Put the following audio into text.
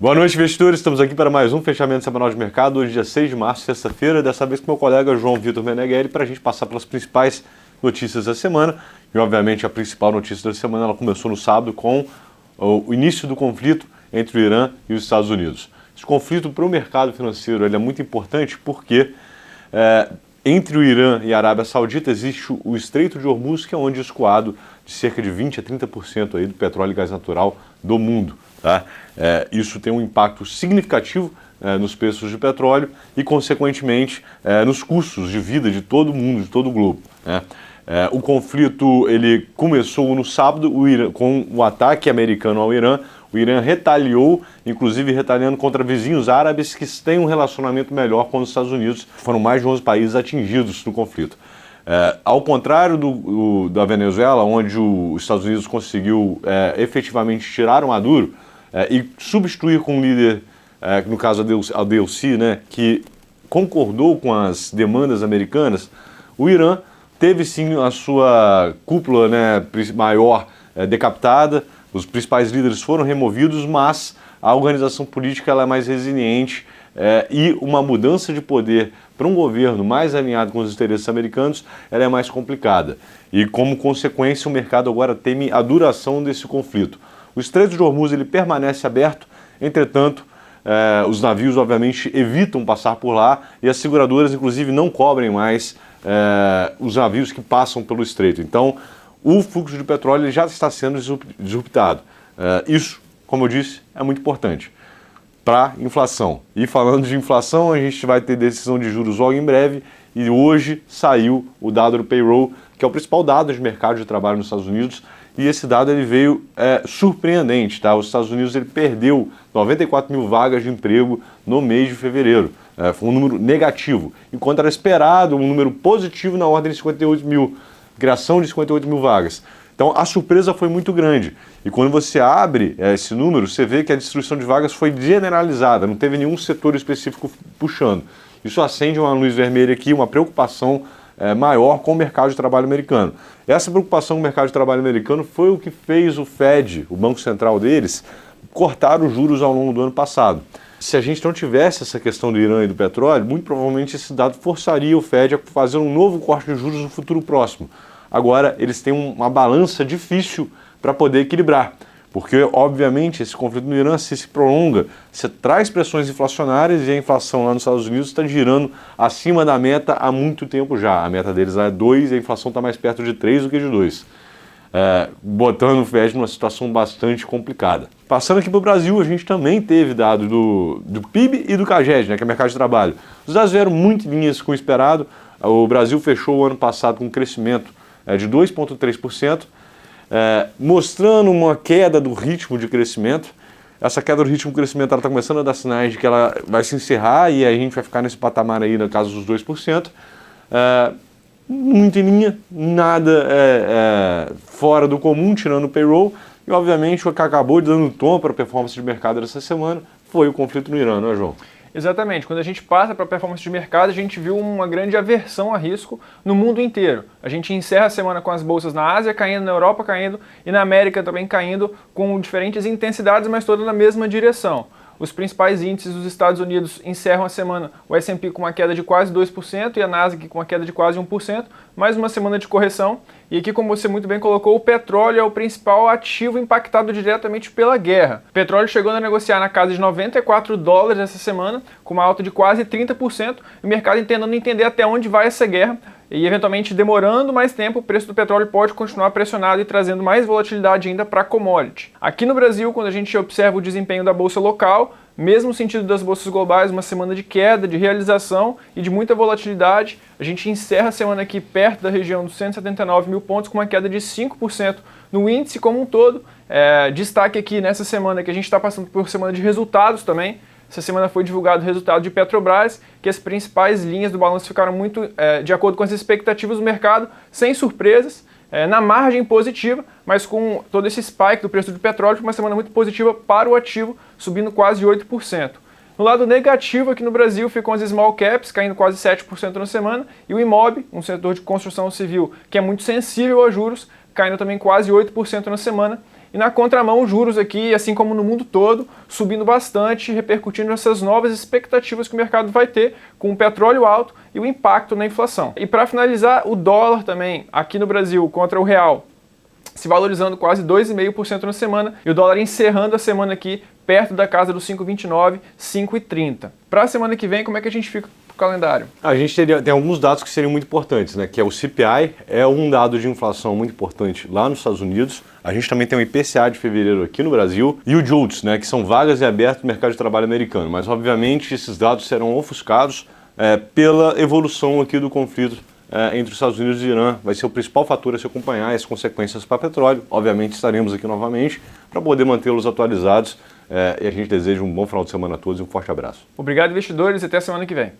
Boa noite, investidores. Estamos aqui para mais um fechamento semanal de mercado, hoje dia 6 de março, sexta-feira, dessa vez com meu colega João Vitor Meneghelli, para a gente passar pelas principais notícias da semana. E, obviamente, a principal notícia da semana ela começou no sábado com o início do conflito entre o Irã e os Estados Unidos. Esse conflito para o mercado financeiro ele é muito importante porque entre o Irã e a Arábia Saudita existe o Estreito de Hormuz, que é onde é escoado de cerca de 20% a 30% aí do petróleo e gás natural do mundo. Tá? Isso tem um impacto significativo nos preços de petróleo e, consequentemente, nos custos de vida de todo mundo, de todo o globo. Né? O conflito ele começou no sábado com o ataque americano ao Irã. O Irã retaliou, inclusive retaliando contra vizinhos árabes que têm um relacionamento melhor com os Estados Unidos. Foram mais de 11 países atingidos no conflito. Ao contrário da Venezuela, onde os Estados Unidos conseguiu efetivamente tirar o Maduro e substituir com um líder, no caso a DLC, né, que concordou com as demandas americanas, o Irã teve sim a sua cúpula, né, maior decapitada, os principais líderes foram removidos, mas a organização política ela é mais resiliente e uma mudança de poder para um governo mais alinhado com os interesses americanos ela é mais complicada. E como consequência o mercado agora teme a duração desse conflito. O Estreito de Hormuz ele permanece aberto, entretanto os navios obviamente evitam passar por lá e as seguradoras inclusive não cobrem mais os navios que passam pelo estreito. Então o fluxo de petróleo já está sendo disruptado. Isso, como eu disse, é muito importante para a inflação. E falando de inflação, a gente vai ter decisão de juros logo em breve e hoje saiu o dado do payroll, que é o principal dado de mercado de trabalho nos Estados Unidos, e esse dado ele veio surpreendente. Tá? Os Estados Unidos ele perdeu 94 mil vagas de emprego no mês de fevereiro. Foi um número negativo, enquanto era esperado um número positivo na ordem de 58 mil, criação de 58 mil vagas. Então a surpresa foi muito grande. E quando você abre esse número, você vê que a destruição de vagas foi generalizada, não teve nenhum setor específico puxando. Isso acende uma luz vermelha aqui, uma preocupação maior com o mercado de trabalho americano. Essa preocupação com o mercado de trabalho americano foi o que fez o Fed, o Banco Central deles, cortar os juros ao longo do ano passado. Se a gente não tivesse essa questão do Irã e do petróleo, muito provavelmente esse dado forçaria o Fed a fazer um novo corte de juros no futuro próximo. Agora, eles têm uma balança difícil para poder equilibrar, porque, obviamente, esse conflito no Irã, se prolonga, você traz pressões inflacionárias e a inflação lá nos Estados Unidos está girando acima da meta há muito tempo já. A meta deles lá é 2 e a inflação está mais perto de 3 do que de 2. Botando o Fed numa situação bastante complicada. Passando aqui para o Brasil, a gente também teve dados do PIB e do CAGED, né, que é o mercado de trabalho. Os dados vieram muito em linhas com o esperado. O Brasil fechou o ano passado com um crescimento de 2,3%, mostrando uma queda do ritmo de crescimento. Essa queda do ritmo de crescimento está começando a dar sinais de que ela vai se encerrar e a gente vai ficar nesse patamar aí, no caso dos 2%. Muito em linha, nada fora do comum, tirando o payroll. E, obviamente, o que acabou dando tom para a performance de mercado dessa semana foi o conflito no Irã, não é, João? Exatamente. Quando a gente passa para a performance de mercado, a gente viu uma grande aversão a risco no mundo inteiro. A gente encerra a semana com as bolsas na Ásia caindo, na Europa caindo e na América também caindo com diferentes intensidades, mas todas na mesma direção. Os principais índices dos Estados Unidos encerram a semana, o S&P com uma queda de quase 2% e a Nasdaq com uma queda de quase 1%, mais uma semana de correção. E aqui, como você muito bem colocou, o petróleo é o principal ativo impactado diretamente pela guerra. O petróleo chegou a negociar na casa de $94 essa semana, com uma alta de quase 30%, e o mercado tentando entender até onde vai essa guerra. E, eventualmente, demorando mais tempo, o preço do petróleo pode continuar pressionado e trazendo mais volatilidade ainda para a commodity. Aqui no Brasil, quando a gente observa o desempenho da bolsa local, mesmo sentido das bolsas globais, uma semana de queda, de realização e de muita volatilidade, a gente encerra a semana aqui perto da região dos 179 mil pontos com uma queda de 5% no índice como um todo. Destaque aqui nessa semana que a gente está passando por semana de resultados também. Essa semana foi divulgado o resultado de Petrobras, que as principais linhas do balanço ficaram muito de acordo com as expectativas do mercado, sem surpresas, na margem positiva, mas com todo esse spike do preço do petróleo, foi uma semana muito positiva para o ativo, subindo quase 8%. No lado negativo aqui no Brasil ficam as small caps, caindo quase 7% na semana, e o Imob, um setor de construção civil que é muito sensível a juros, caindo também quase 8% na semana. E na contramão, os juros aqui, assim como no mundo todo, subindo bastante, repercutindo essas novas expectativas que o mercado vai ter com o petróleo alto e o impacto na inflação. E para finalizar, o dólar também, aqui no Brasil, contra o real, se valorizando quase 2,5% na semana, e o dólar encerrando a semana aqui perto da casa dos 5,29, 5,30. Para a semana que vem, como é que a gente fica pro calendário? A gente tem alguns dados que seriam muito importantes, né? Que é o CPI, é um dado de inflação muito importante lá nos Estados Unidos. A gente também tem o IPCA de fevereiro aqui no Brasil e o JOLTS, né? Que são vagas em aberto no mercado de trabalho americano. Mas, obviamente, esses dados serão ofuscados pela evolução aqui do conflito entre os Estados Unidos e o Irã. Vai ser o principal fator a se acompanhar as consequências para petróleo. Obviamente estaremos aqui novamente para poder mantê-los atualizados e a gente deseja um bom final de semana a todos e um forte abraço. Obrigado, investidores, e até a semana que vem.